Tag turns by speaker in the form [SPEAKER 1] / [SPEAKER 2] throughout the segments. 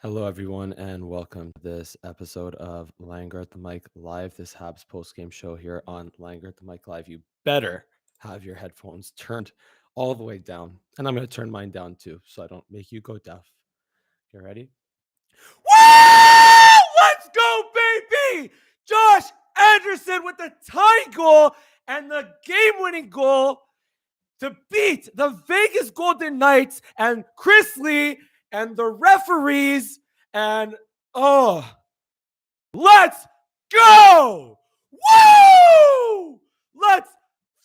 [SPEAKER 1] Hello, everyone, and welcome to this episode of Langer at the Mic Live, this Habs post-game show here on Langer at the Mic Live. You better have your headphones turned all the way down, and I'm going to turn mine down too, so I don't make you go deaf. You ready? Woo! Let's go, baby! Josh Anderson with the tying goal and the game-winning goal to beat the Vegas Golden Knights and Chris Lee and the referees. And let's go! Woo! Let's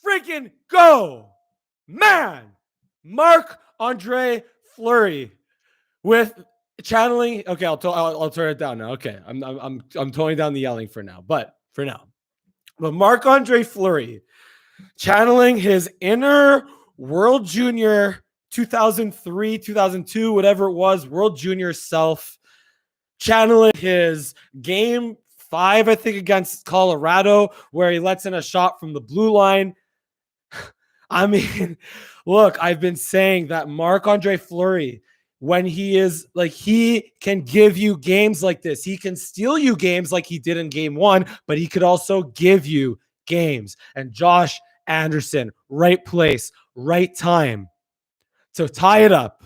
[SPEAKER 1] freaking go, man! Marc-Andre Fleury with channeling. Okay, I'll turn it down now. Okay, I'm toning down the yelling for now. But Marc-Andre Fleury channeling his inner World Junior 2003, 2002, whatever it was, World Junior self, channeling his game 5, I think, against Colorado, where he lets in a shot from the blue line. I mean, look, I've been saying that Marc-Andre Fleury, when he can give you games like this. He can steal you games like he did in game 1, but he could also give you games. And Josh Anderson, right place, right time to tie it up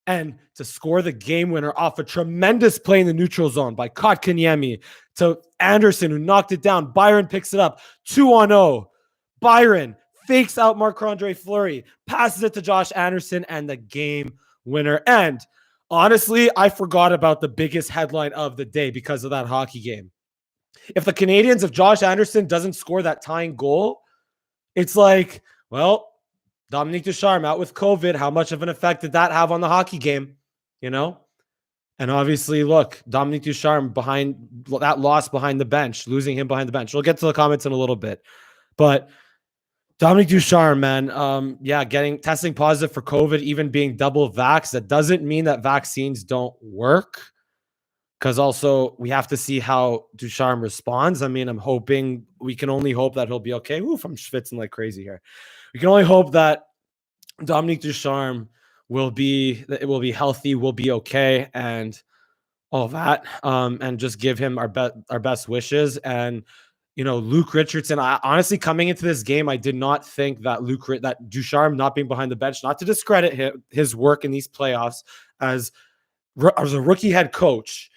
[SPEAKER 1] and to score the game winner off a tremendous play in the neutral zone by Kotkaniemi to Anderson, who knocked it down. Byron picks it up, 2-on-0. Byron fakes out Marc-Andre Fleury, passes it to Josh Anderson, and the game winner. And honestly, I forgot about the biggest headline of the day because of that hockey game. If the Canadiens, if Josh Anderson doesn't score that tying goal, it's like, well, Dominique Ducharme out with COVID. How much of an effect did that have on the hockey game? You know? And obviously, look, Dominique Ducharme behind that loss behind the bench, losing him behind the bench. We'll get to the comments in a little bit. But Dominique Ducharme, man, testing positive for COVID, even being double vaxxed, that doesn't mean that vaccines don't work. Because also we have to see how Ducharme responds. I mean, we can only hope that he'll be okay. Oof, I'm schwitzing like crazy here. We can only hope that Dominique Ducharme will be healthy, will be okay, and all that. And just give him our best wishes. And Luke Richardson. I honestly, coming into this game, I did not think that that Ducharme not being behind the bench, not to discredit his work in these playoffs as a rookie head coach.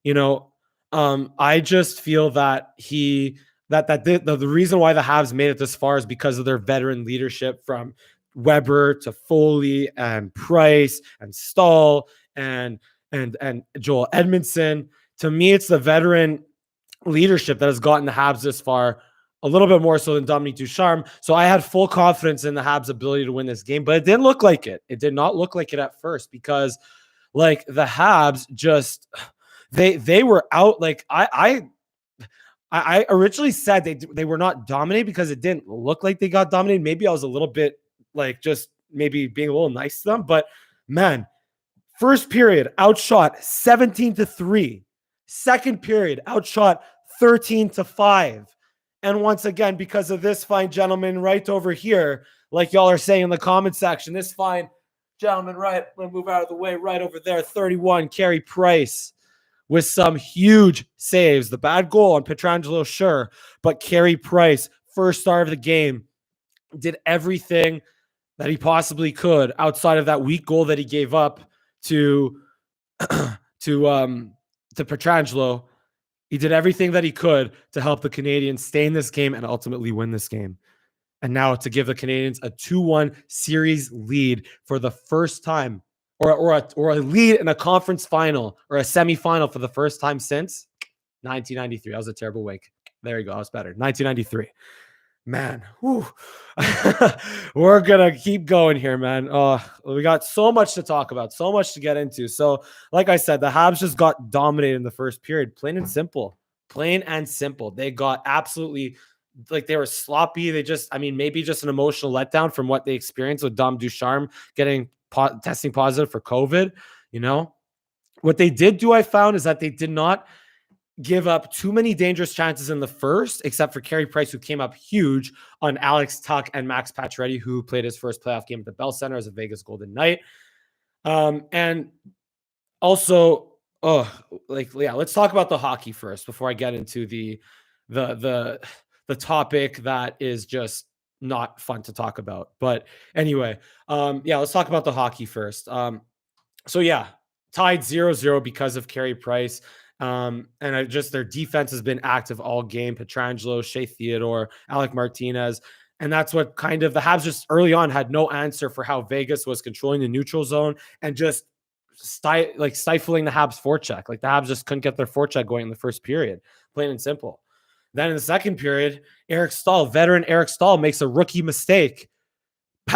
[SPEAKER 1] I just feel that the reason why the Habs made it this far is because of their veteran leadership, from Weber to Foley and Price and Stahl and Joel Edmondson. To me, it's the veteran leadership that has gotten the Habs this far, a little bit more so than Dominique Ducharme. So I had full confidence in the Habs' ability to win this game, but it didn't look like it. It did not look like it at first because, like, the Habs just they were out. Like I originally said they were not dominated because it didn't look like they got dominated. Maybe I was a little bit like just maybe being a little nice to them, but man, first period outshot 17-3. Second period outshot 13-5. And once again, because of this fine gentleman right over here, like y'all are saying in the comment section, this fine gentleman right, I'm going to move out of the way, right over there, 31, Carey Price, with some huge saves. The bad goal on Pietrangelo, sure, but Carey Price, first star of the game, did everything that he possibly could outside of that weak goal that he gave up to Pietrangelo. He did everything that he could to help the Canadiens stay in this game and ultimately win this game. And now to give the Canadiens a 2-1 series lead for the first time, or a lead in a conference final or a semifinal for the first time since 1993. That was a terrible wink. There you go. That was better. 1993. Man, we're going to keep going here, man. We got so much to talk about, so much to get into. So, like I said, the Habs just got dominated in the first period. Plain and simple. Plain and simple. They got absolutely, like, they were sloppy. Maybe just an emotional letdown from what they experienced with Dom Ducharme getting testing positive for COVID. What they did do, I found, is that they did not give up too many dangerous chances in the first, except for Carey Price, who came up huge on Alex Tuch and Max Pacioretty, who played his first playoff game at the Bell Center as a Vegas Golden Knight. And also, let's talk about the hockey first before I get into the the topic that is just not fun to talk about. But anyway, let's talk about the hockey first. So yeah, tied 0-0 because of Carey Price. Their defense has been active all game. Pietrangelo, Shea Theodore, Alec Martinez. And that's what kind of the Habs just early on had no answer for how Vegas was controlling the neutral zone and just stifling the Habs forecheck. Like the Habs just couldn't get their forecheck going in the first period, plain and simple. Then in the second period, veteran Eric Stahl makes a rookie mistake,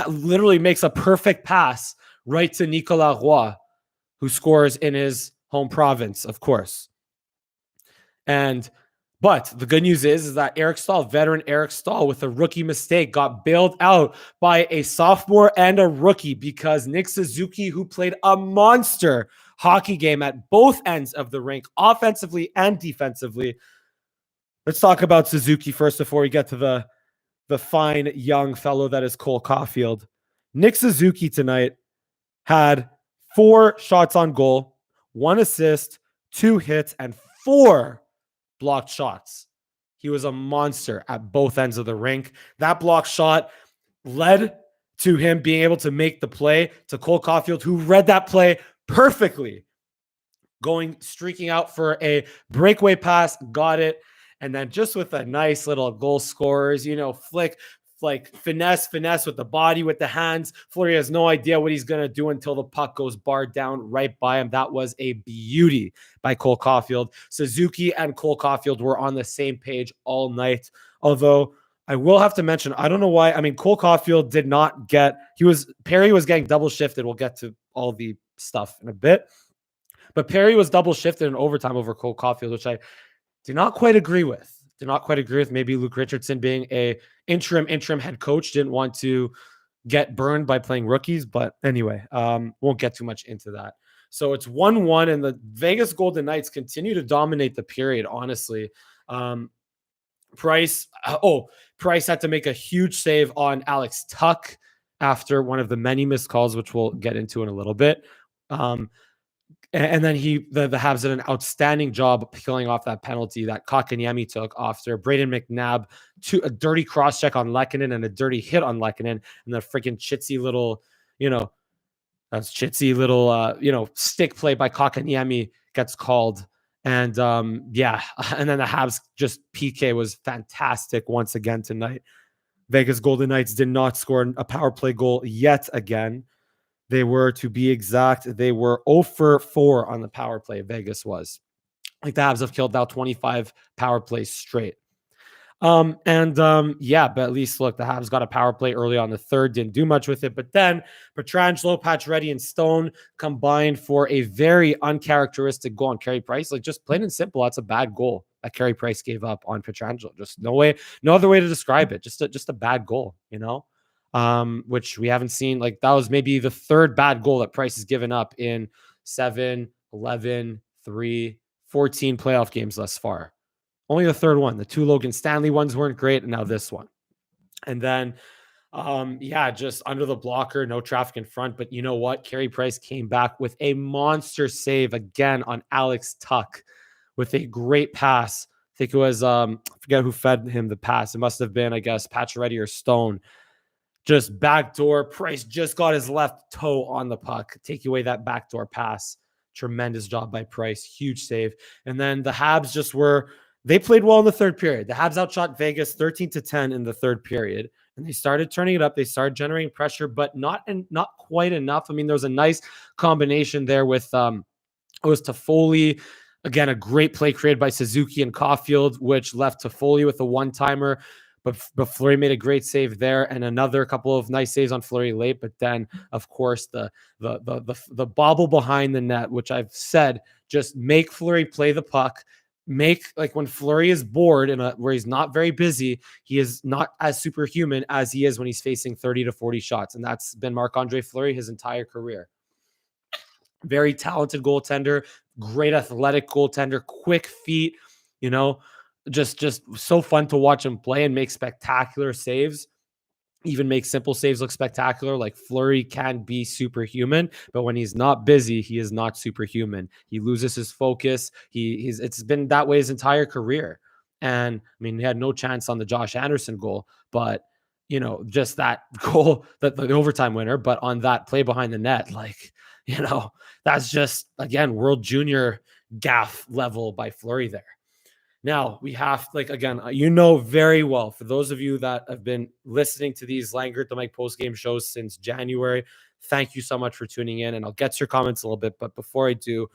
[SPEAKER 1] literally makes a perfect pass right to Nicolas Roy, who scores in his home province, of course. But the good news is that veteran Eric Stahl, with a rookie mistake, got bailed out by a sophomore and a rookie because Nick Suzuki, who played a monster hockey game at both ends of the rink, offensively and defensively. Let's talk about Suzuki first before we get to the fine young fellow that is Cole Caulfield. Nick Suzuki tonight had 4 shots on goal, 1 assist, 2 hits, and 4 blocked shots. He was a monster at both ends of the rink. That blocked shot led to him being able to make the play to Cole Caulfield, who read that play perfectly, streaking out for a breakaway pass, got it. And then just with a nice little goal scorers, flick, finesse with the body, with the hands. Fleury has no idea what he's going to do until the puck goes barred down right by him. That was a beauty by Cole Caulfield. Suzuki and Cole Caulfield were on the same page all night. Although I will have to mention, I don't know why. I mean, Cole Caulfield did not Perry was getting double shifted. We'll get to all the stuff in a bit. But Perry was double shifted in overtime over Cole Caulfield, which I do not quite agree with. Maybe Luke Richardson, being a interim head coach, didn't want to get burned by playing rookies. But anyway, won't get too much into that. So it's 1-1, and the Vegas Golden Knights continue to dominate the period, honestly. Price had to make a huge save on Alex Tuch after one of the many missed calls, which we'll get into in a little bit. And then the Habs did an outstanding job peeling off that penalty that Kotkaniemi took after Braden McNabb, a dirty cross-check on Lehkonen and a dirty hit on Lehkonen, and the freaking chitsy little, stick play by Kotkaniemi gets called. And and then the Habs PK was fantastic once again tonight. Vegas Golden Knights did not score a power play goal yet again. They were, to be exact, 0 for 4 on the power play. Vegas was. The Habs have killed now 25 power plays straight. But at least, look, the Habs got a power play early on the third, didn't do much with it. But then Pietrangelo, Pacioretty, and Stone combined for a very uncharacteristic goal on Carey Price. Just plain and simple, that's a bad goal that Carey Price gave up on Pietrangelo. Just no other way to describe it. Just a bad goal, which we haven't seen. That was maybe the third bad goal that Price has given up in 7, 11, 3, 14 playoff games thus far. Only the third one. The 2 Logan Stanley ones weren't great, and now this one. And then, just under the blocker, no traffic in front. But you know what? Carey Price came back with a monster save again on Alex Tuch with a great pass. I think it was, I forget who fed him the pass. It must have been, I guess, Pacioretty or Stone. Just backdoor. Price just got his left toe on the puck. Take away that backdoor pass. Tremendous job by Price. Huge save. And then the Habs they played well in the third period. The Habs outshot Vegas 13-10 in the third period. And they started turning it up. They started generating pressure, but not quite enough. I mean, there was a nice combination there with it was Toffoli. Again, a great play created by Suzuki and Caulfield, which left Toffoli with a one-timer. But Fleury made a great save there, and another couple of nice saves on Fleury late. But then, of course, the bobble behind the net, which I've said, just make Fleury play the puck. When Fleury is bored where he's not very busy, he is not as superhuman as he is when he's facing 30 to 40 shots. And that's been Marc-Andre Fleury his entire career. Very talented goaltender, great athletic goaltender, quick feet, just so fun to watch him play and make spectacular saves. even make simple saves look spectacular. Like Fleury can be superhuman, but when he's not busy, he is not superhuman. He loses his focus. It's been that way his entire career. And I mean, he had no chance on the Josh Anderson goal, but just that goal, that the overtime winner, but on that play behind the net, like, that's just, again, World Junior gaff level by Fleury there. Now we have, again, very well, for those of you that have been listening to these Langer at the Mic post-game shows since January, thank you so much for tuning in, and I'll get to your comments a little bit. But before I do,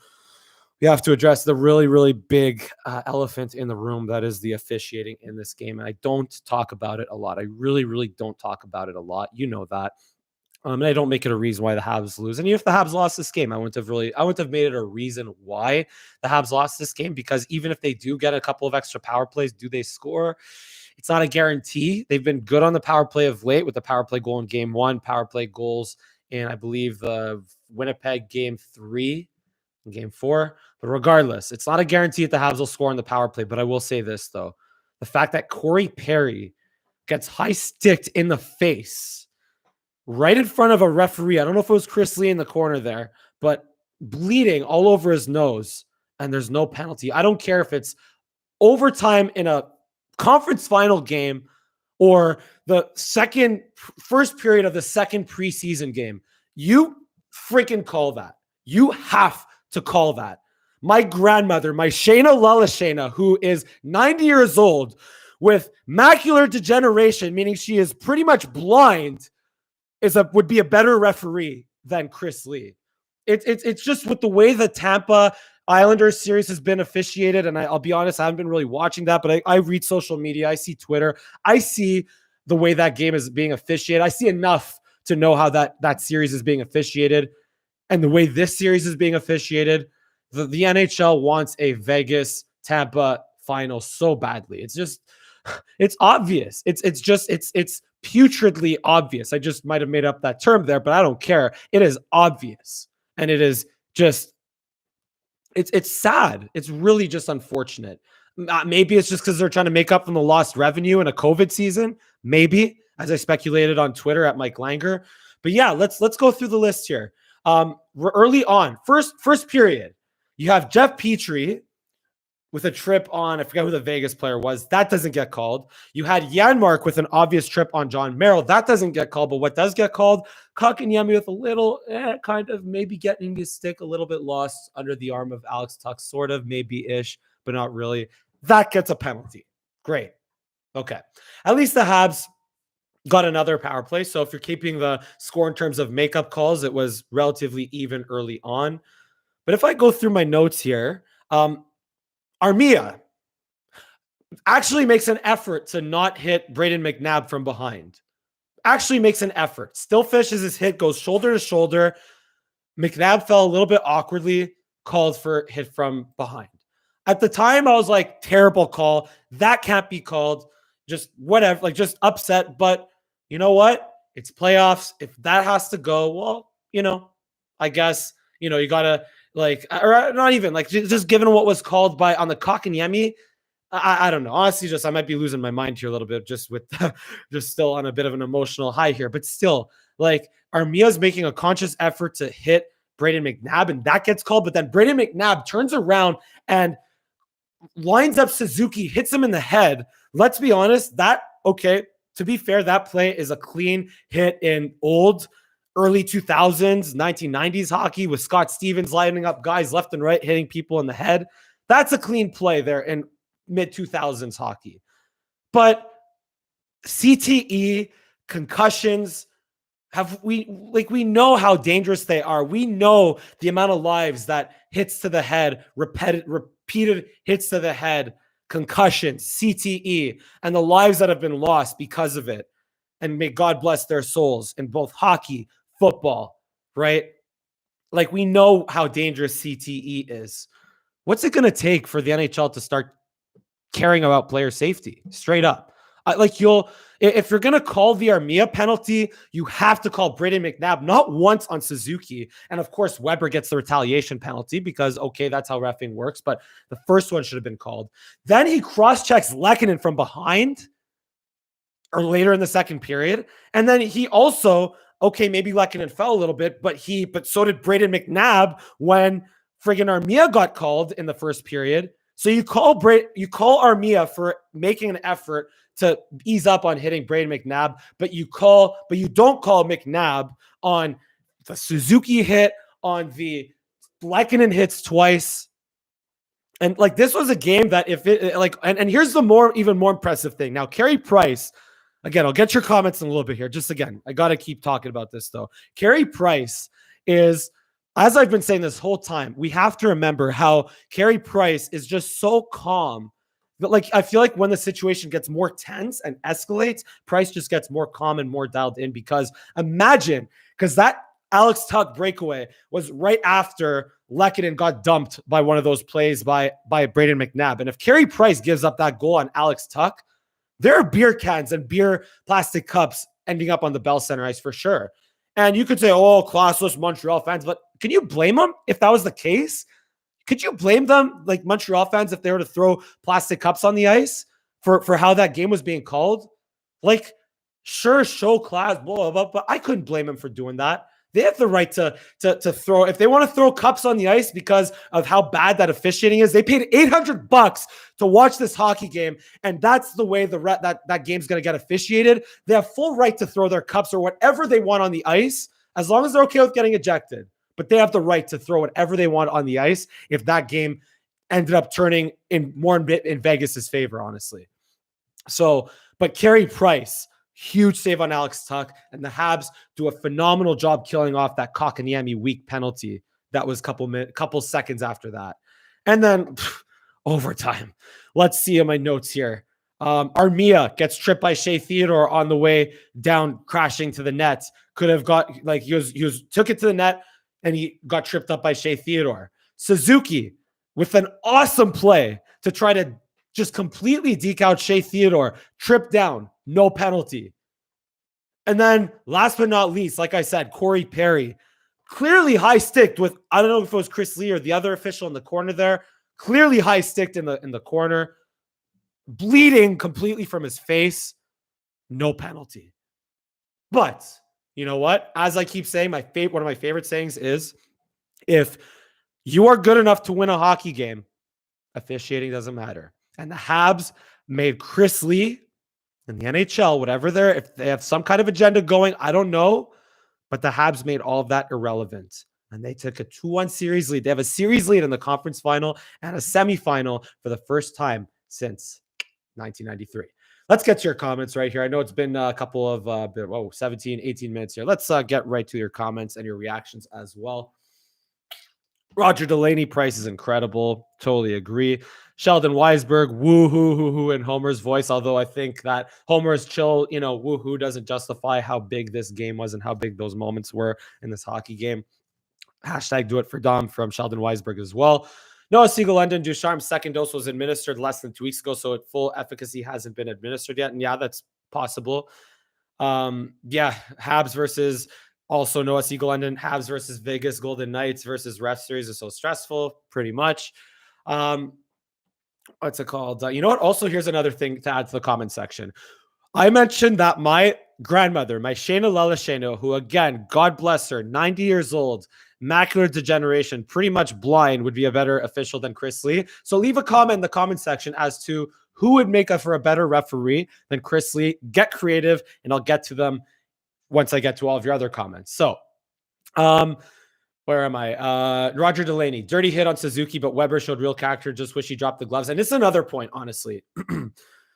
[SPEAKER 1] we have to address the really, really big elephant in the room that is the officiating in this game. And I don't talk about it a lot. I really, really don't talk about it a lot. You know that. And I don't make it a reason why the Habs lose. And even if the Habs lost this game, I wouldn't have made it a reason why the Habs lost this game, because even if they do get a couple of extra power plays, do they score? It's not a guarantee. They've been good on the power play of late, with the power play goal in game 1, power play goals in, I believe, the Winnipeg game 3 and game 4. But regardless, it's not a guarantee that the Habs will score on the power play. But I will say this, though. The fact that Corey Perry gets high-sticked in the face right in front of a referee. I don't know if it was Chris Lee in the corner there, but bleeding all over his nose, and there's no penalty. I don't care if it's overtime in a conference final game or the first period of the second preseason game. You freaking call that. You have to call that. My grandmother, my Shayna Lalashayna, who is 90 years old with macular degeneration, meaning she is pretty much blind, would be a better referee than Chris Lee. It's just with the way the Tampa Islanders series has been officiated, and I'll be honest, I haven't been really watching that, but I read social media, I see Twitter, I see the way that game is being officiated. I see enough to know how that series is being officiated, and the way this series is being officiated. The NHL wants a Vegas Tampa final so badly. It's obvious. It's putridly obvious. I just might have made up that term there, but I don't care. It is obvious. And it is just, it's sad. It's really just unfortunate. Maybe it's just because they're trying to make up from the lost revenue in a COVID season. Maybe, as I speculated on Twitter at Mike Langer. But yeah, let's go through the list here. Early on, first period, you have Jeff Petrie with a trip on, I forget who the Vegas player was. That doesn't get called. You had Janmark with an obvious trip on John Merrill. That doesn't get called. But what does get called? Kotkaniemi with a little, kind of maybe getting his stick a little bit lost under the arm of Alex Tuch, sort of, maybe-ish, but not really. That gets a penalty. Great. Okay. At least the Habs got another power play. So if you're keeping the score in terms of makeup calls, it was relatively even early on. But if I go through my notes here, Armia actually makes an effort to not hit Brayden McNabb from behind. Actually makes an effort. Still fishes his hit, goes shoulder to shoulder. McNabb fell a little bit awkwardly, called for hit from behind. At the time, I was like, terrible call. That can't be called. Just whatever, just upset. But you know what? It's playoffs. If that has to go, well, I guess, you got to, or not even, just given what was called on the Kotkaniemi, I don't know. Honestly, I might be losing my mind here a little bit, just with just still on a bit of an emotional high here. But still, Armia's making a conscious effort to hit Brayden McNabb, and that gets called. But then Brayden McNabb turns around and lines up Suzuki, hits him in the head. Let's be honest, to be fair, that play is a clean hit in early 2000s, 1990s hockey with Scott Stevens lining up guys left and right, hitting people in the head. That's a clean play there in mid-2000s hockey. But CTE, concussions, we know how dangerous they are. We know the amount of lives that hits to the head, repeated hits to the head, concussions, CTE, and the lives that have been lost because of it. And may God bless their souls in both hockey, football, right? We know how dangerous CTE is. What's it going to take for the NHL to start caring about player safety? Straight up. If you're going to call the Armia penalty, you have to call Brayden McNabb, not once on Suzuki. And of course, Weber gets the retaliation penalty because, okay, that's how reffing works. But the first one should have been called. Then he cross-checks Lehkonen from behind. or later in the second period. And then he also, okay, maybe Lehkonen fell a little bit, but so did Brayden McNabb when friggin' Armia got called in the first period. So you call Armia for making an effort to ease up on hitting Brayden McNabb, but you don't call McNabb on the Suzuki hit, on the Lehkonen hits twice. And like, this was a game that if it like, and here's the even more impressive thing. Now, Carey Price, again, I'll get your comments in a little bit here. Just again, I got to keep talking about this though. Carey Price is, as I've been saying this whole time, we have to remember how Carey Price is just so calm. But like, I feel like when the situation gets more tense and escalates, Price just gets more calm and more dialed in, because that Alex Tuch breakaway was right after Lehkonen got dumped by one of those plays by Brayden McNabb. And if Carey Price gives up that goal on Alex Tuch, there are beer cans and beer plastic cups ending up on the Bell Center ice for sure. And you could say, oh, classless Montreal fans, but can you blame them if that was the case? Could you blame them, like Montreal fans, if they were to throw plastic cups on the ice for how that game was being called? Like, sure, show class, blah, blah, blah, but I couldn't blame them for doing that. They have the right to throw. If they want to throw cups on the ice because of how bad that officiating is, they paid $800 to watch this hockey game, and that's the way that game's going to get officiated. They have full right to throw their cups or whatever they want on the ice, as long as they're okay with getting ejected. But they have the right to throw whatever they want on the ice if that game ended up turning more in Vegas's favor, honestly. So, but Carey Price, huge save on Alex Tuch, and the Habs do a phenomenal job killing off that Kotkaniemi weak penalty that was couple seconds after that. And then overtime. Let's see in my notes here. Armia gets tripped by Shea Theodore on the way down, crashing to the net. Could have got, like, he took it to the net and he got tripped up by Shea Theodore. Suzuki with an awesome play to try to just completely deke out Shea Theodore, tripped down, no penalty. And then last but not least, like I said, Corey Perry, clearly high-sticked with, I don't know if it was Chris Lee or the other official in the corner there, clearly high-sticked in the corner, bleeding completely from his face, no penalty. But you know what? As I keep saying, one of my favorite sayings is, if you are good enough to win a hockey game, officiating doesn't matter. And the Habs made Chris Lee and the NHL, if they have some kind of agenda going, I don't know, but the Habs made all of that irrelevant. And they took a 2-1 series lead. They have a series lead in the conference final and a semifinal for the first time since 1993. Let's get to your comments right here. I know it's been a couple of 17, 18 minutes here. Let's get right to your comments and your reactions as well. Roger Delaney, Price is incredible. Totally agree. Sheldon Weisberg, woo-hoo-hoo-hoo in Homer's voice, although I think that Homer's chill, woo-hoo doesn't justify how big this game was and how big those moments were in this hockey game. Hashtag do it for Dom from Sheldon Weisberg as well. Noah Siegel-London, Ducharme's second dose was administered less than 2 weeks ago, so full efficacy hasn't been administered yet. And yeah, that's possible. Habs versus also Noah Siegel-London, Habs versus Vegas Golden Knights versus ref series is so stressful, pretty much. What's it called? You know what? Also, here's another thing to add to the comment section. I mentioned that my grandmother, my Shayna Lelashano, who again, God bless her, 90 years old, macular degeneration, pretty much blind, would be a better official than Chris Lee. So leave a comment in the comment section as to who would make for a better referee than Chris Lee. Get creative, and I'll get to them once I get to all of your other comments. So, where am I? Roger Delaney, dirty hit on Suzuki, but Weber showed real character. Just wish he dropped the gloves. And this is another point, honestly.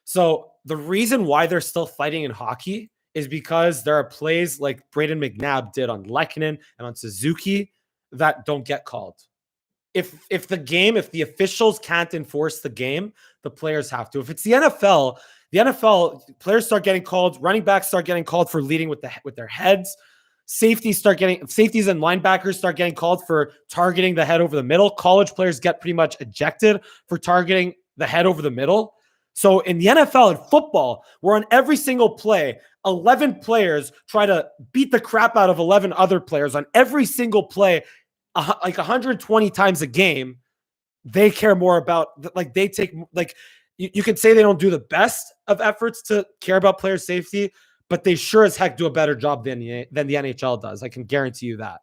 [SPEAKER 1] So the reason why they're still fighting in hockey is because there are plays like Brayden McNabb did on Lehkonen and on Suzuki that don't get called. If the officials can't enforce the game, the players have to. If it's the NFL players start getting called, running backs start getting called for leading with their heads. Safeties and linebackers start getting called for targeting the head over the middle. College players get pretty much ejected for targeting the head over the middle. So in the NFL and football, where on every single play, 11 players try to beat the crap out of 11 other players on every single play, like 120 times a game, they care more about, you can say they don't do the best of efforts to care about player safety, but they sure as heck do a better job than the NHL does. I can guarantee you that.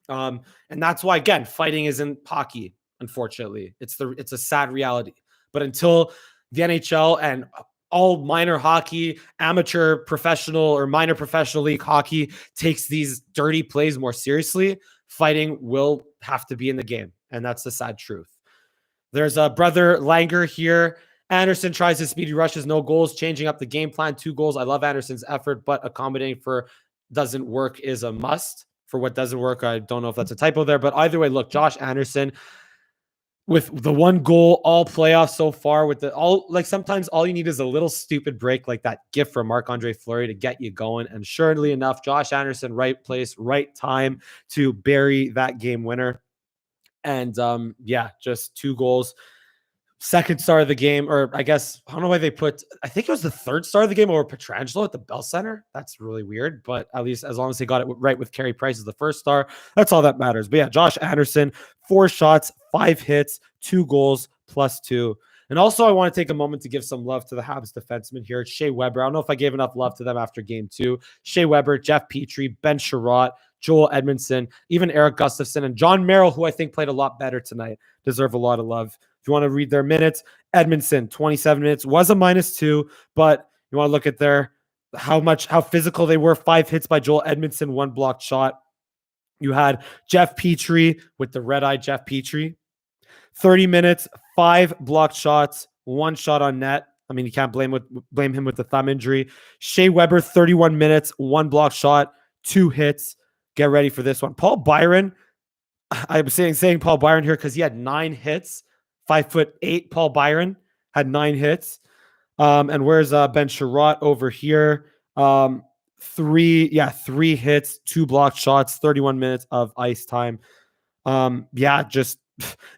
[SPEAKER 1] And that's why, again, fighting isn't hockey, unfortunately. It's a sad reality. But until the NHL and all minor hockey, amateur, professional, or minor professional league hockey takes these dirty plays more seriously, fighting will have to be in the game. And that's the sad truth. There's a brother Langer here. Anderson tries his speedy rushes, no goals, changing up the game plan, 2 goals. I love Anderson's effort, but accommodating for doesn't work is a must. For what doesn't work, I don't know if that's a typo there, but either way, look, Josh Anderson with the 1 goal all playoffs so far, with the all, like, sometimes all you need is a little stupid break like that gift from Marc-Andre Fleury to get you going. And surely enough, Josh Anderson, right place, right time to bury that game winner. And yeah, just 2 goals. Second star of the game, or I guess, I don't know why they put, I think it was the 3rd star of the game over Pietrangelo at the Bell Center. That's really weird, but at least as long as they got it right with Carey Price as the 1st star, that's all that matters. But yeah, Josh Anderson, 4 shots, 5 hits, 2 goals, +2. And also, I want to take a moment to give some love to the Habs defenseman here. Shea Weber. I don't know if I gave enough love to them after game 2. Shea Weber, Jeff Petrie, Ben Sherratt, Joel Edmondson, even Eric Gustafson, and John Merrill, who I think played a lot better tonight, deserve a lot of love. If you want to read their minutes, Edmondson, 27 minutes, was a -2, but you want to look at how physical they were. 5 hits by Joel Edmondson, 1 blocked shot. You had Jeff Petrie with the red-eye Jeff Petrie, 30 minutes, 5 blocked shots, 1 shot on net. I mean, you can't blame him with the thumb injury. Shea Weber, 31 minutes, 1 blocked shot, 2 hits. Get ready for this one. Paul Byron, I'm saying Paul Byron here because he had 9 hits. 5'8" Paul Byron had 9 hits. And where's Ben Sherratt over here? 3 hits, 2 blocked shots, 31 minutes of ice time. And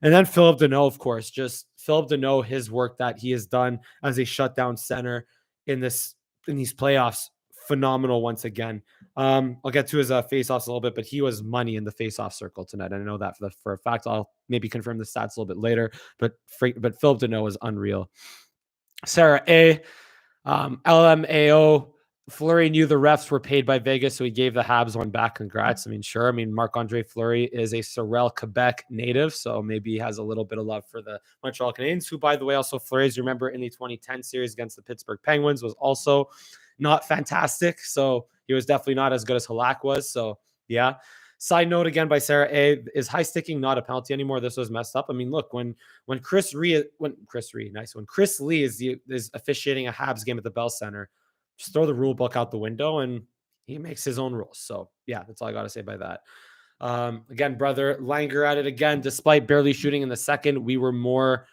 [SPEAKER 1] then Phillip Danault, of course, just Phillip Danault, his work that he has done as a shutdown center in these playoffs, phenomenal once again. I'll get to his faceoffs a little bit, but he was money in the faceoff circle tonight. I know that for a fact. I'll maybe confirm the stats a little bit later, but Phillip Danault is unreal. Sarah A, LMAO. Fleury knew the refs were paid by Vegas, so he gave the Habs one back. Congrats. I mean, sure. I mean, Marc-Andre Fleury is a Sorel, Quebec native, so maybe he has a little bit of love for the Montreal Canadiens, who, by the way, also Fleury, as you remember, in the 2010 series against the Pittsburgh Penguins, was also not fantastic. So he was definitely not as good as Halak was. So yeah. Side note again by Sarah A, is high sticking not a penalty anymore? This was messed up. I mean, look, when Chris Lee is officiating a Habs game at the Bell Center, just throw the rule book out the window and he makes his own rules. So yeah, that's all I got to say by that. Again, brother Langer at it again. Despite barely shooting in the second, we were more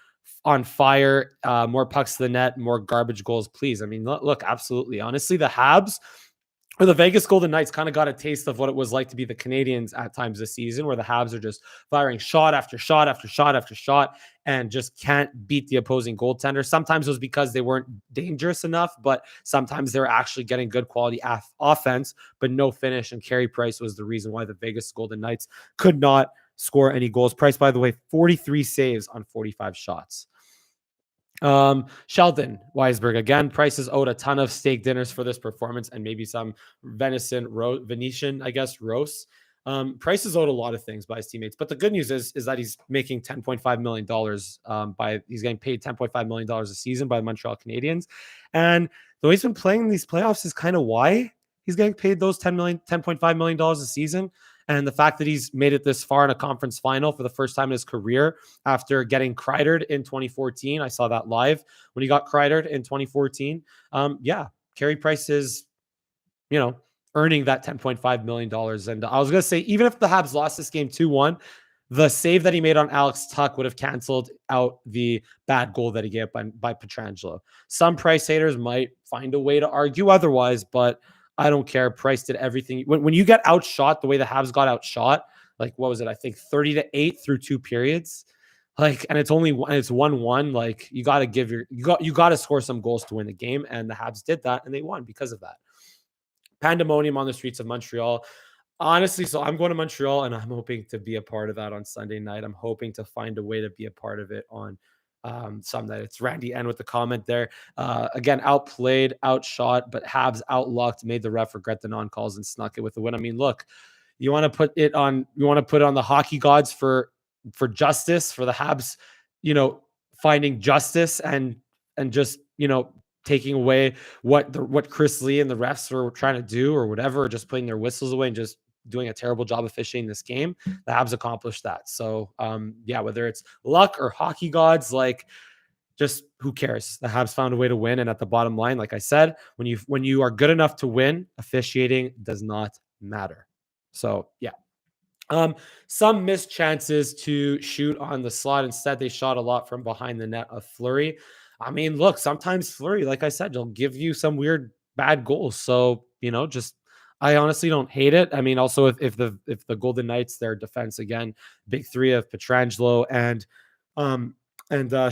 [SPEAKER 1] on fire, more pucks to the net, more garbage goals, please. I mean, look, absolutely. Honestly, the Habs or the Vegas Golden Knights kind of got a taste of what it was like to be the Canadiens at times this season, where the Habs are just firing shot after shot after shot after shot and just can't beat the opposing goaltender. Sometimes it was because they weren't dangerous enough, but sometimes they were actually getting good quality offense, but no finish. And Carey Price was the reason why the Vegas Golden Knights could not score any goals. Price, by the way, 43 saves on 45 shots. Sheldon Weisberg again. Price is owed a ton of steak dinners for this performance and maybe some Venetian roast. Price is owed a lot of things by his teammates, but the good news is that he's making $10.5 million. He's getting paid $10.5 million a season by the Montreal Canadiens, and the way he's been playing in these playoffs is kind of why he's getting paid those $10.5 million a season. And the fact that he's made it this far in a conference final for the first time in his career after getting Kreidered in 2014. I saw that live when he got Kreidered in 2014. Carey Price is, earning that $10.5 million. And I was going to say, even if the Habs lost this game 2-1, the save that he made on Alex Tuch would have canceled out the bad goal that he gave by Pietrangelo. Some Price haters might find a way to argue otherwise, but I don't care. Price did everything. When you get outshot the way the Habs got outshot, like, what was it? I think 30-8 through 2 periods. Like, and it's 1-1. Like, you got to score some goals to win the game. And the Habs did that and they won because of that. Pandemonium on the streets of Montreal. Honestly, so I'm going to Montreal and I'm hoping to be a part of that on Sunday night. I'm hoping to find a way to be a part of it on Some that it's Randy N with the comment there. Again, outplayed, outshot, but Habs outlucked, made the ref regret the non-calls and snuck it with the win. I mean, look, you want to put it on the hockey gods for justice, for the Habs, finding justice and just, taking away what Chris Lee and the refs were trying to do or whatever, or just putting their whistles away and just doing a terrible job officiating this game. The Habs accomplished that. So yeah, whether it's luck or hockey gods, like, just who cares? The Habs found a way to win. And at the bottom line, like I said, when you are good enough to win, officiating does not matter. So yeah. Some missed chances to shoot on the slot. Instead, they shot a lot from behind the net of Fleury. I mean, look, sometimes Fleury, like I said, he'll give you some weird bad goals. So, just I honestly don't hate it. I mean, also if the Golden Knights, their defense again, big three of Pietrangelo and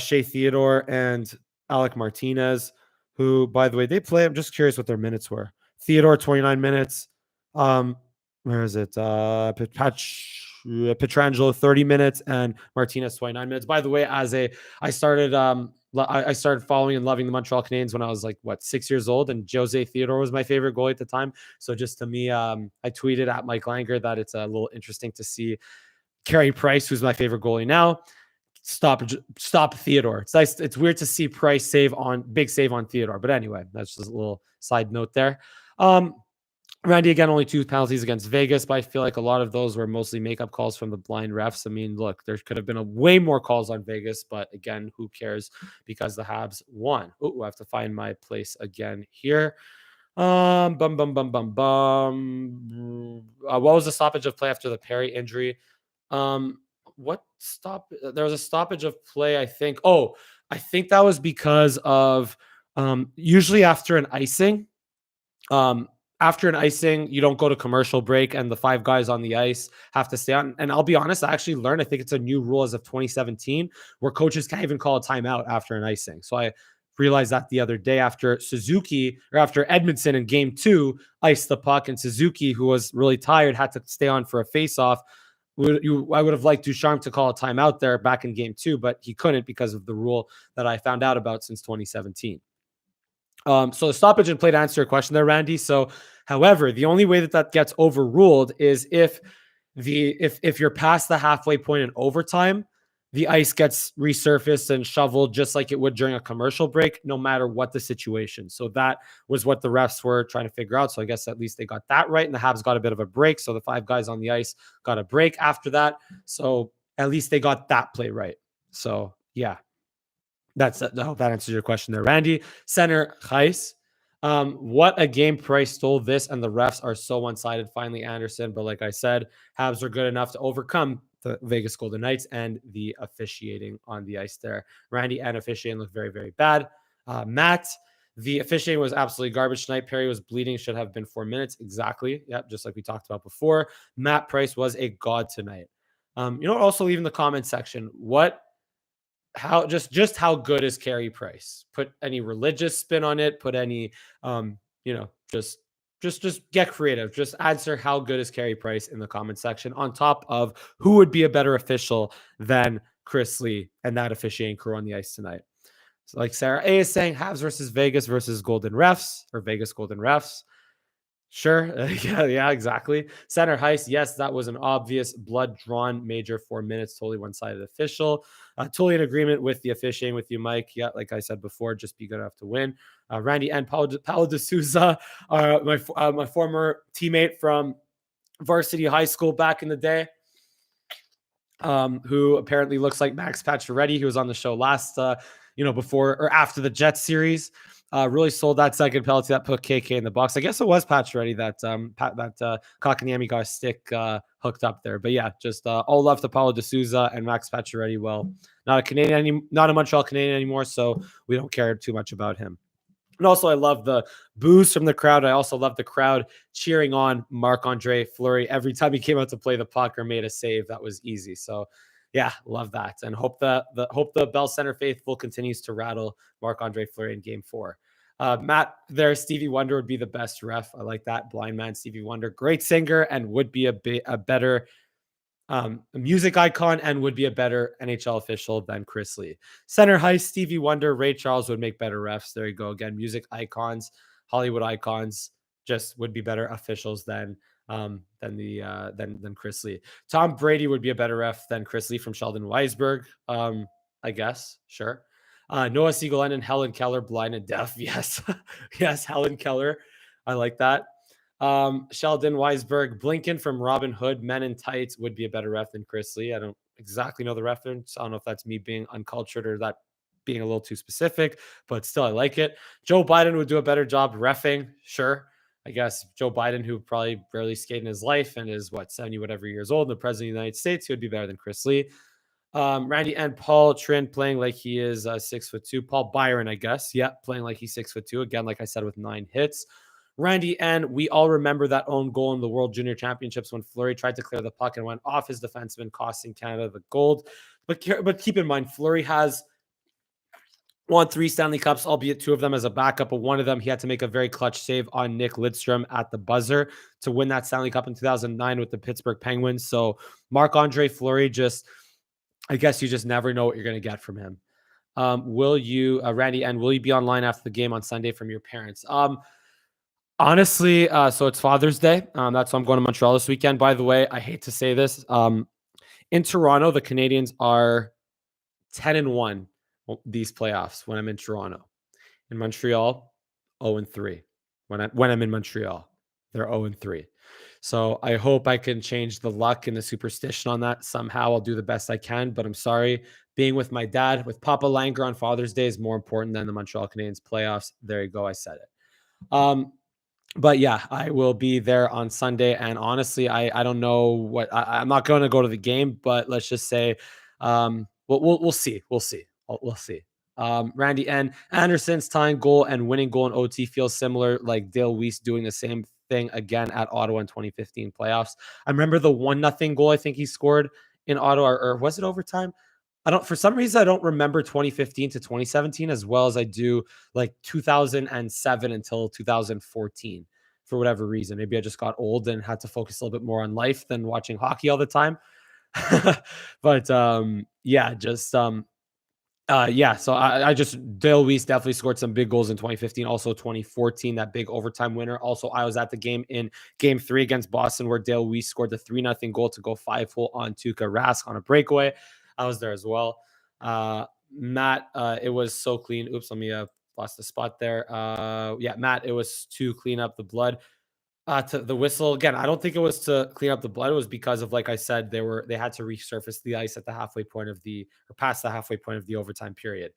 [SPEAKER 1] Shea Theodore and Alec Martinez, who, by the way, they play. I'm just curious what their minutes were. Theodore, 29 minutes. Where is it? Pietrangelo, 30 minutes, and Martinez, 29 minutes. By the way, I started following and loving the Montreal Canadiens when I was 6 years old, and Jose Theodore was my favorite goalie at the time. So just to me, I tweeted at Mike Langer that it's a little interesting to see Carey Price, who's my favorite goalie now, stop Theodore. It's nice. It's weird to see Price big save on Theodore. But anyway, that's just a little side note there. Randy, again, only 2 penalties against Vegas, but I feel like a lot of those were mostly makeup calls from the blind refs. I mean, look, there could have been way more calls on Vegas, but again, who cares, because the Habs won. Oh, I have to find my place again here. What was the stoppage of play after the Perry injury? There was a stoppage of play, I think. Oh, I think that was because of usually after an icing, you don't go to commercial break and the 5 guys on the ice have to stay on. And I'll be honest, I actually learned, I think it's a new rule as of 2017, where coaches can't even call a timeout after an icing. So I realized that the other day after Edmondson in game 2 iced the puck, and Suzuki, who was really tired, had to stay on for a face-off. I would have liked Ducharme to call a timeout there back in game 2, but he couldn't because of the rule that I found out about since 2017. So the stoppage and play, to answer your question there, Randy. So, however, the only way that gets overruled is if you're past the halfway point in overtime, the ice gets resurfaced and shoveled just like it would during a commercial break, no matter what the situation. So that was what the refs were trying to figure out. So I guess at least they got that right, and the Habs got a bit of a break. So the 5 guys on the ice got a break after that. So at least they got that play right. So yeah. I hope that answers your question there, Randy. Center Heis. What a game. Price stole this, and the refs are so one-sided. Finally, Anderson. But like I said, Habs are good enough to overcome the Vegas Golden Knights and the officiating on the ice there. Randy and officiating look very, very bad. Matt, the officiating was absolutely garbage tonight. Perry was bleeding. Should have been 4 minutes. Exactly. Yep, just like we talked about before. Matt Price was a god tonight. Also leave in the comment section, how good is Carey Price? Put any religious spin on it. Put any, just get creative. Just answer how good is Carey Price in the comment section, on top of who would be a better official than Chris Lee and that officiating crew on the ice tonight. So like Sarah A is saying, Habs versus Vegas versus Golden refs, or Vegas Golden refs. Sure. Yeah, exactly. Center Heist. Yes, that was an obvious blood drawn major 4 minutes. Totally one-sided official. Totally in agreement with the officiating with you, Mike. Yeah, like I said before, just be good enough to win. Randy and Paulo de Souza, my former teammate from varsity high school back in the day, who apparently looks like Max Pacioretty, who was on the show last, before or after the Jets series. Really sold that second penalty that put KK in the box. I guess it was Pacioretty that Kakaniemi got a stick hooked up there. But yeah, just all love to Paulo de Souza and Max Pacioretty. Well, not a Montreal Canadian anymore, so we don't care too much about him. And also, I love the boos from the crowd. I also love the crowd cheering on Marc-Andre Fleury every time he came out to play the puck or made a save. That was easy. So yeah, love that, and hope the Bell Center faithful continues to rattle Marc-Andre Fleury in Game 4. Matt, there, Stevie Wonder would be the best ref. I like that. Blind man Stevie Wonder, great singer, and would be a better A music icon and would be a better NHL official than Chris Lee. Center Heist, Stevie Wonder, Ray Charles would make better refs. There you go. Again, music icons, Hollywood icons just would be better officials than Chris Lee. Tom Brady would be a better ref than Chris Lee from Sheldon Weisberg. I guess. Sure. Noah Siegelen and Helen Keller, blind and deaf. Yes. Yes, Helen Keller. I like that. Sheldon Weisberg, Blinken from Robin Hood, Men in Tights would be a better ref than Chris Lee. I don't exactly know the reference. I don't know if that's me being uncultured or that being a little too specific, but still, I like it. Joe Biden would do a better job reffing. Sure. I guess Joe Biden, who probably barely skated in his life and is 70 whatever years old, and the president of the United States, he would be better than Chris Lee. Randy and Paul Trin playing like he is 6'2". Paul Byron, I guess. Yeah, playing like he's 6'2". Again, like I said, with 9 hits. Randy, and we all remember that own goal in the World Junior Championships when Fleury tried to clear the puck and went off his defenseman, costing Canada the gold. But keep in mind, Fleury has won 3 Stanley Cups, albeit 2 of them as a backup, but one of them he had to make a very clutch save on Nick Lidstrom at the buzzer to win that Stanley Cup in 2009 with the Pittsburgh Penguins. So Marc-Andre Fleury, I guess you just never know what you're going to get from him. Will you, Randy, and will you be online after the game on Sunday from your parents? Honestly, so it's Father's Day. That's why I'm going to Montreal this weekend. By the way, I hate to say this. In Toronto, the Canadiens are 10-1 these playoffs when I'm in Toronto. In Montreal, 0-3. When I'm in Montreal, they're 0-3. So I hope I can change the luck and the superstition on that somehow. I'll do the best I can, but I'm sorry. Being with my dad, with Papa Langer on Father's Day is more important than the Montreal Canadiens playoffs. There you go. I said it. But yeah, I will be there on Sunday. And honestly, I don't know what I'm not going to go to the game, but let's just say, we'll see. We'll see. We'll see. Randy and Anderson's tying goal and winning goal in OT feels similar, like Dale Weiss doing the same thing again at Ottawa in 2015 playoffs. I remember the 1-0 goal I think he scored in Ottawa, or was it overtime? For some reason, I don't remember 2015 to 2017 as well as I do like 2007 until 2014 for whatever reason. Maybe I just got old and had to focus a little bit more on life than watching hockey all the time. But yeah, so I just, Dale Weiss definitely scored some big goals in 2015. Also 2014, that big overtime winner. Also, I was at the game in game 3 against Boston where Dale Weiss scored the 3-0 goal to go 5-hole on Tuukka Rask on a breakaway. I was there as well. Matt, it was so clean. Oops, let me lost the spot there. Yeah, Matt, it was to clean up the blood. To the whistle again. I don't think it was to clean up the blood. It was because of, like I said, they had to resurface the ice at the halfway point of past the halfway point of the overtime period.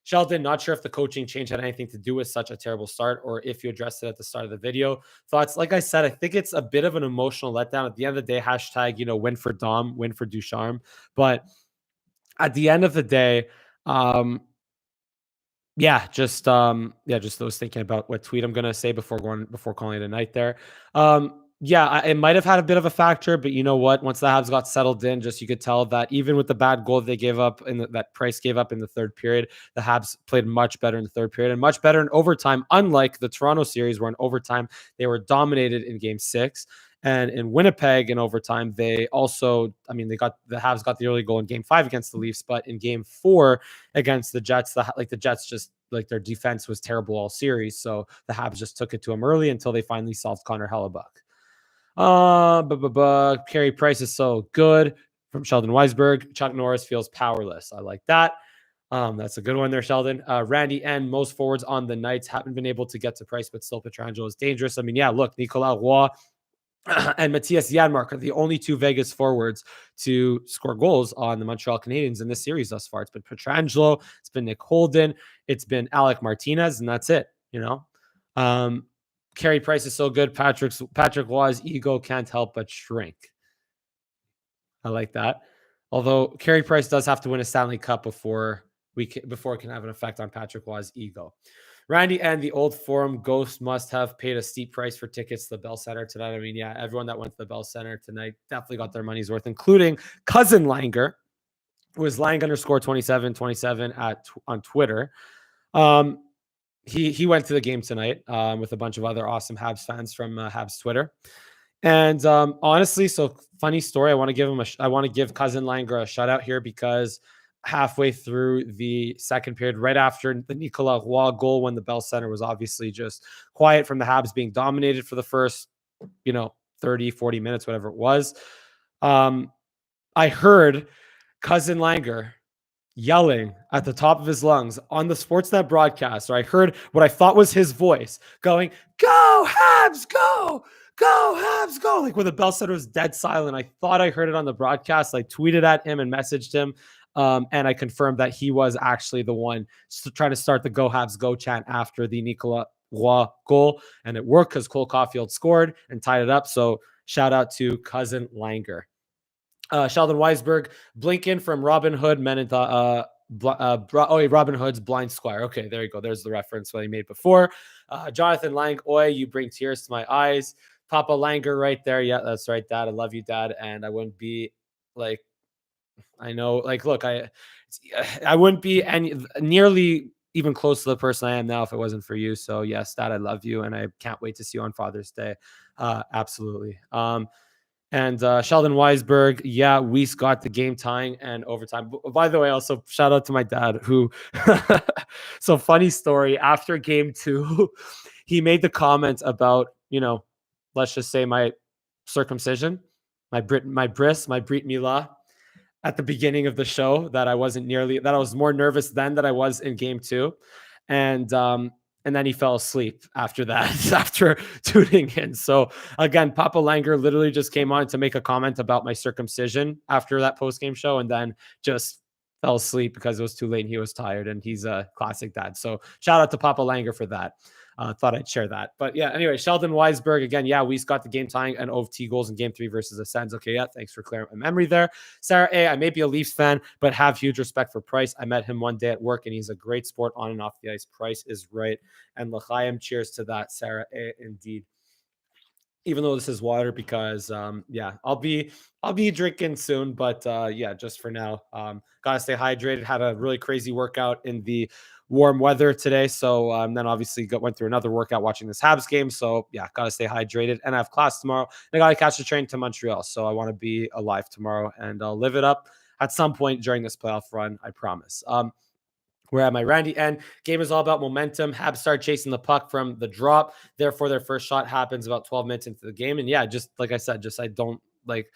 [SPEAKER 1] Sheldon, not sure if the coaching change had anything to do with such a terrible start or if you addressed it at the start of the video. Thoughts? Like I said, I think it's a bit of an emotional letdown. At the end of the day, hashtag, win for Dom, win for Ducharme. But at the end of the day, just those thinking about what tweet I'm gonna say before calling it a night there. It might have had a bit of a factor, but you know what? Once the Habs got settled in, you could tell that even with the bad goal they gave up that Price gave up in the third period, the Habs played much better in the third period and much better in overtime. Unlike the Toronto series, where in overtime they were dominated in Game 6. And in Winnipeg in overtime, the Habs got the early goal in Game 5 against the Leafs, but in Game 4 against the Jets, the Jets just, like, their defense was terrible all series, so the Habs just took it to them early until they finally solved Connor Hellebuck. Carey Price is so good from Sheldon Weisberg. Chuck Norris feels powerless. I like that. That's a good one there, Sheldon. Randy and most forwards on the Knights haven't been able to get to Price, but still Pietrangelo is dangerous. I mean, yeah, look, Nicolas Roy and Matthias Janmark are the only 2 Vegas forwards to score goals on the Montreal Canadiens in this series thus far. It's been Pietrangelo, it's been Nick Holden, it's been Alec Martinez, and that's it. Carey Price is so good. Patrick Roy's ego can't help but shrink. I like that. Although Carey Price does have to win a Stanley Cup before it can have an effect on Patrick Roy's ego. Randy and the Old Forum Ghost must have paid a steep price for tickets to the Bell Center tonight. I mean, yeah, everyone that went to the Bell Center tonight definitely got their money's worth, including Cousin Langer, who is Lang_2727 on Twitter. He went to the game tonight with a bunch of other awesome Habs fans from Habs Twitter. And honestly, so funny story. I want to give him I want to give Cousin Langer a shout out here because halfway through the second period, right after the Nicolas Roy goal, when the Bell Center was obviously just quiet from the Habs being dominated for the first, 30, 40 minutes, whatever it was. I heard Cousin Langer yelling at the top of his lungs on the Sportsnet broadcast, or I heard what I thought was his voice going, "Go Habs, go! Go Habs, go!" Like when the bell center was dead silent. I thought I heard it on the broadcast. I tweeted at him and messaged him. And I confirmed that he was actually the one trying to start the "Go Habs, go" chant after the Nicolas Roy goal. And it worked because Cole Caulfield scored and tied it up. So shout out to Cousin Langer. Sheldon Weisberg, Blinken from Robin Hood, Men in Robin Hood's Blind Squire. Okay, there you go. There's the reference that I made before. Jonathan Lang, oi, you bring tears to my eyes. Papa Langer right there. Yeah, that's right, Dad. I love you, Dad. And I wouldn't be like, I know, like, look, I wouldn't be nearly even close to the person I am now if it wasn't for you. So yes, Dad, I love you, and I can't wait to see you on Father's Day. Absolutely. And Sheldon Weisberg, yeah, Weiss got the game tying and overtime. By the way, also shout out to my dad who, so funny story, after game 2, he made the comment about, let's just say my circumcision, my brit milah at the beginning of the show, that I was more nervous then than I was in game 2. And then he fell asleep after that, after tuning in. So again, Papa Langer literally just came on to make a comment about my circumcision after that post-game show, and then just fell asleep because it was too late and he was tired, and he's a classic dad. So shout out to Papa Langer for that. Thought I'd share that. But yeah, anyway, Sheldon Weisberg, again, yeah, we got the game tying and OT goals in game 3 versus the Sens. Okay, yeah, thanks for clearing my memory there. Sarah A, I may be a Leafs fan, but have huge respect for Price. I met him one day at work, and he's a great sport on and off the ice. Price is right. And L'chaim, cheers to that, Sarah A, indeed. Even though this is water, because I'll be drinking soon, but just for now, gotta stay hydrated. Had a really crazy workout in the warm weather today, so then obviously went through another workout watching this Habs game. So yeah, gotta stay hydrated, and I have class tomorrow. And I gotta catch the train to Montreal, so I want to be alive tomorrow, and I'll live it up at some point during this playoff run, I promise. We're at my Randy end. Game is all about momentum. Habs start chasing the puck from the drop. Therefore, their first shot happens about 12 minutes into the game. And yeah, just like I said, I don't like,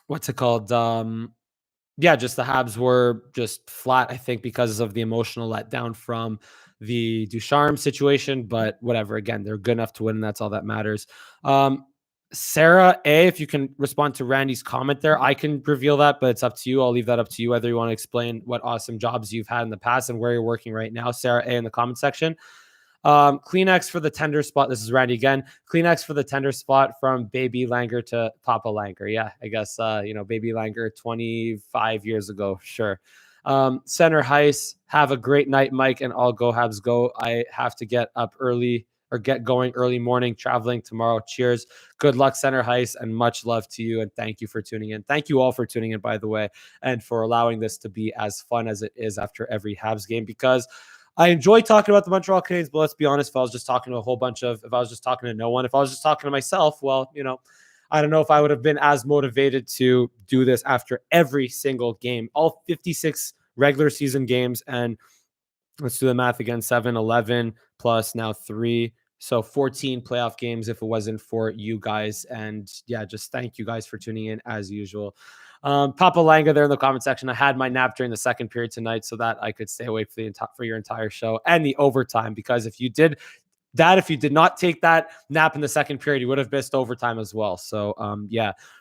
[SPEAKER 1] what's it called? Just the Habs were just flat, I think, because of the emotional letdown from the Ducharme situation. But whatever, again, they're good enough to win, and that's all that matters. Sarah A, if you can respond to Randy's comment there, I can reveal that, but it's up to you. I'll leave that up to you, whether you want to explain what awesome jobs you've had in the past and where you're working right now. Sarah A in the comment section. Kleenex for the tender spot. This is Randy again. Kleenex for the tender spot from Baby Langer to Papa Langer. Yeah, I guess, Baby Langer 25 years ago. Sure. Center Heiss, have a great night, Mike, and all go Habs go. I have to get up early or get going early morning, traveling tomorrow. Cheers. Good luck, Center Heiss, and much love to you. And thank you for tuning in. Thank you all for tuning in, by the way, and for allowing this to be as fun as it is after every Habs game, because I enjoy talking about the Montreal Canadiens, but let's be honest, if I was just talking to if I was just talking to no one, if I was just talking to myself, well, I don't know if I would have been as motivated to do this after every single game, all 56 regular season games. And let's do the math again, 7, 11 plus now 3. So 14 playoff games if it wasn't for you guys. And yeah, just thank you guys for tuning in as usual. Papa Langa there in the comment section. I had my nap during the second period tonight so that I could stay awake for your entire show and the overtime, because if you did not take that nap in the second period, you would have missed overtime as well. So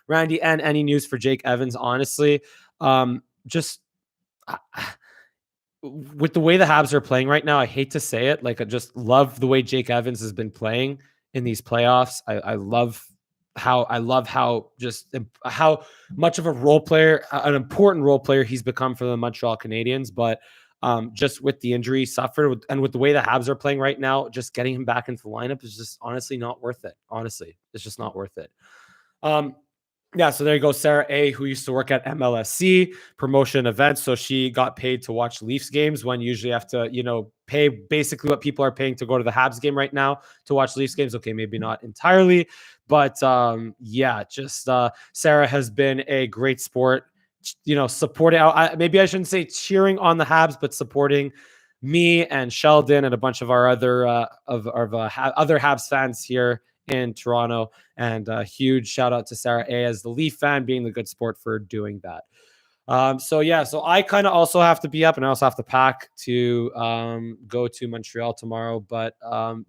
[SPEAKER 1] Randy, and any news for Jake Evans? Honestly, with the way the Habs are playing right now, I hate to say it, like, I just love the way Jake Evans has been playing in these playoffs. I love how much of a role player, an important role player he's become for the Montreal Canadiens. But just with the injury he suffered and with the way the Habs are playing right now, just getting him back into the lineup is just honestly not worth it. Honestly, it's just not worth it. Yeah, so there you go. Sarah A, who used to work at MLSC promotion events. So she got paid to watch Leafs games when usually you have to, pay basically what people are paying to go to the Habs game right now to watch Leafs games. Okay, maybe not entirely, but yeah, just Sarah has been a great sport, supporting. Maybe I shouldn't say cheering on the Habs, but supporting me and Sheldon and a bunch of our other other Habs fans here in Toronto. And a huge shout out to Sarah A as the Leaf fan, being the good sport for doing that. So yeah, so I kind of also have to be up and I also have to pack to go to Montreal tomorrow. But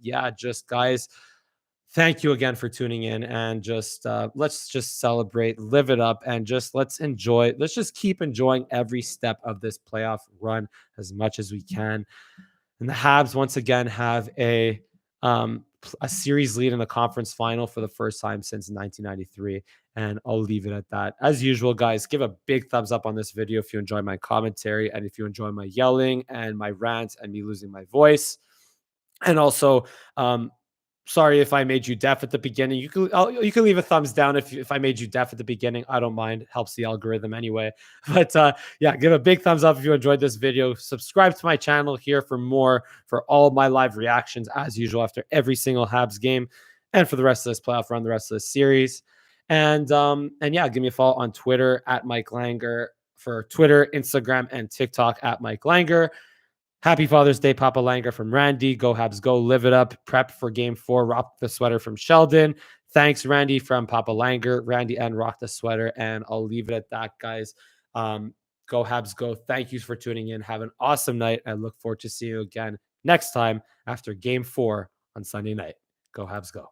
[SPEAKER 1] yeah, just guys, thank you again for tuning in, and just let's just celebrate, live it up, and just let's just keep enjoying every step of this playoff run as much as we can. And the Habs once again have a series lead in the conference final for the first time since 1993. And I'll leave it at that. As usual, guys, give a big thumbs up on this video if you enjoy my commentary and if you enjoy my yelling and my rants and me losing my voice. And also, sorry if I made you deaf at the beginning. You can leave a thumbs down if I made you deaf at the beginning. I don't mind. Helps the algorithm anyway. But yeah, give a big thumbs up if you enjoyed this video. Subscribe to my channel here for more, for all of my live reactions as usual after every single Habs game and for the rest of this playoff run, the rest of this series. And yeah, give me a follow on Twitter at Mike Langer for Twitter, Instagram, and TikTok at Mike Langer. Happy Father's Day, Papa Langer from Randy. Go Habs, go, live it up. Prep for game 4. Rock the sweater from Sheldon. Thanks, Randy, from Papa Langer. Randy and rock the sweater. And I'll leave it at that, guys. Go Habs, go. Thank you for tuning in. Have an awesome night. I look forward to seeing you again next time after game 4 on Sunday night. Go Habs, go.